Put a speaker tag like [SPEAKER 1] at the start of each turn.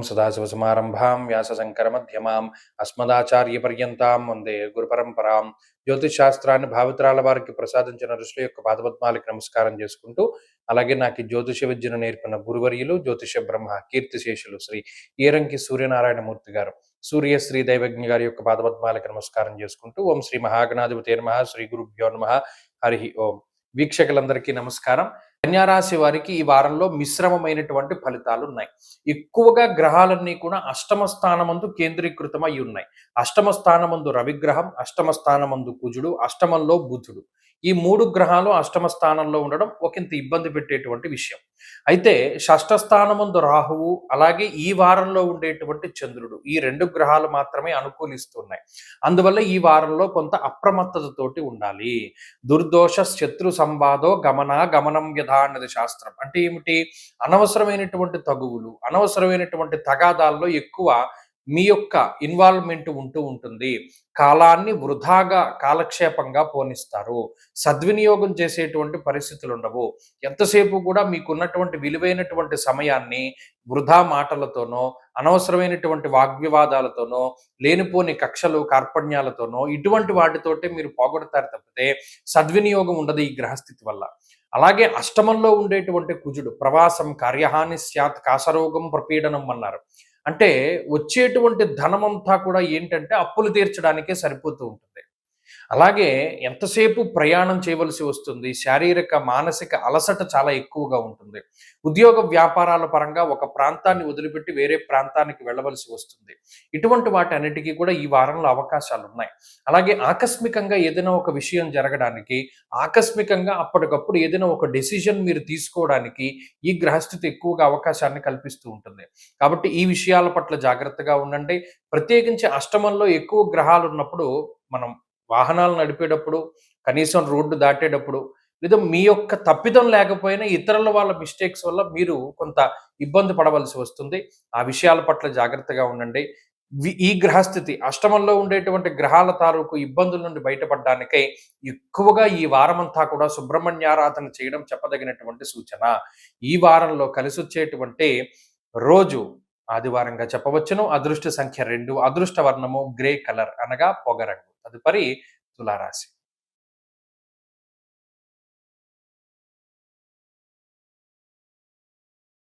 [SPEAKER 1] సదాశివసమారంభాం వ్యాసశంకరమధ్యమాం అస్మదాచార్యపర్యంతాం వందే గురుపరంపరాం. జ్యోతిష్ శాస్త్రాన్ని భావితరాల వారికి ప్రసాదించిన ఋషుల యొక్క పాదపద్మాలకి నమస్కారం చేసుకుంటూ, అలాగే నాకు ఈ జ్యోతిష విద్యను నేర్పిన గురువర్యులు జ్యోతిష బ్రహ్మ కీర్తిశేషులు శ్రీ ఈరంకి సూర్యనారాయణమూర్తి గారు, సూర్యశ్రీ దైవజ్ఞ గారి యొక్క పాదపద్మాలకి నమస్కారం చేసుకుంటూ, ఓం శ్రీ మహాగణాధిపతి నమః, శ్రీ గురుభ్యో నమః, హరి ఓం. వీక్షకులందరికీ నమస్కారం. కన్యారాశి వారికి ఈ వారంలో మిశ్రమమైనటువంటి ఫలితాలు ఉన్నాయి. ఎక్కువగా గ్రహాలన్నీ కూడా అష్టమ స్థానమందు కేంద్రీకృతమై ఉన్నాయి. అష్టమ స్థానమందు రవిగ్రహం, అష్టమ స్థానమందు కుజుడు, అష్టమంలో బుధుడు. ఈ 3 గ్రహాలు అష్టమ స్థానంలో ఉండడం ఒకంత ఇబ్బంది పెట్టేటువంటి విషయం. అయితే షష్ఠ స్థానమందు రాహువు, అలాగే ఈ వారంలో ఉండేటువంటి చంద్రుడు, ఈ 2 గ్రహాలు మాత్రమే అనుకూలిస్తున్నాయి. అందువల్ల ఈ వారంలో కొంత అప్రమత్తతతోటి ఉండాలి. దుర్దోష శత్రు సంవాదో గమనం వ్యధ అన్నది శాస్త్రం. అంటే ఏమిటి? అనవసరమైనటువంటి తగువులు, అనవసరమైనటువంటి తగాదాల్లో ఎక్కువ మీ యొక్క ఇన్వాల్వ్మెంట్ ఉంటూ ఉంటుంది. కాలాన్ని వృధాగా కాలక్షేపంగా పోనిస్తారు. సద్వినియోగం చేసేటువంటి పరిస్థితులు ఉండవు. ఎంతసేపు కూడా మీకున్నటువంటి విలువైనటువంటి సమయాన్ని వృధా మాటలతోనో, అనవసరమైనటువంటి వాగ్వివాదాలతోనో, లేనిపోని కక్షలు కార్పణ్యాలతోనో, ఇటువంటి వాటితోటే మీరు పోగొడతారు తప్పితే సద్వినియోగం ఉండదు ఈ గ్రహస్థితి వల్ల. అలాగే అష్టమంలో ఉండేటువంటి కుజుడు ప్రవాసం కార్యహాని స్యాత్ కాసరోగం ప్రపీడనం అన్నారు. అంటే వచ్చేటువంటి ధనమంతా కూడా ఏంటంటే అప్పులు తీర్చడానికే సరిపోతూ ఉంటుంది. అలాగే ఎంతసేపు ప్రయాణం చేయవలసి వస్తుంది. శారీరక మానసిక అలసట చాలా ఎక్కువగా ఉంటుంది. ఉద్యోగ వ్యాపారాల పరంగా ఒక ప్రాంతాన్ని వదిలిపెట్టి వేరే ప్రాంతానికి వెళ్ళవలసి వస్తుంది. ఇటువంటి వాటి అన్నిటికీ కూడా ఈ వారంలో అవకాశాలు ఉన్నాయి. అలాగే ఆకస్మికంగా ఏదైనా ఒక విషయం జరగడానికి, ఆకస్మికంగా అప్పటికప్పుడు ఏదైనా ఒక డెసిషన్ మీరు తీసుకోవడానికి ఈ గ్రహస్థితి ఎక్కువగా అవకాశాన్ని కల్పిస్తూ ఉంటుంది. కాబట్టి ఈ విషయాల పట్ల జాగ్రత్తగా ఉండండి. ప్రత్యేకించి అష్టమంలో ఎక్కువ గ్రహాలు ఉన్నప్పుడు మనం వాహనాలు నడిపేటప్పుడు, కనీసం రోడ్డు దాటేటప్పుడు, లేదా మీ యొక్క తప్పిదం లేకపోయినా ఇతరుల వాళ్ళ మిస్టేక్స్ వల్ల మీరు కొంత ఇబ్బంది పడవలసి వస్తుంది. ఆ విషయాల పట్ల జాగ్రత్తగా ఉండండి. ఈ గ్రహస్థితి అష్టమంలో ఉండేటువంటి గ్రహాల తాలూకు ఇబ్బందుల నుండి బయటపడడానికై ఎక్కువగా ఈ వారమంతా కూడా సుబ్రహ్మణ్యారాధన చేయడం చెప్పదగినటువంటి సూచన. ఈ వారంలో కలిసొచ్చేటువంటి రోజు ఆదివారంగా చెప్పవచ్చును. అదృష్ట సంఖ్య 2, అదృష్ట వర్ణము గ్రే కలర్ అనగా పొగరంగు. తదుపరి తులారాశి.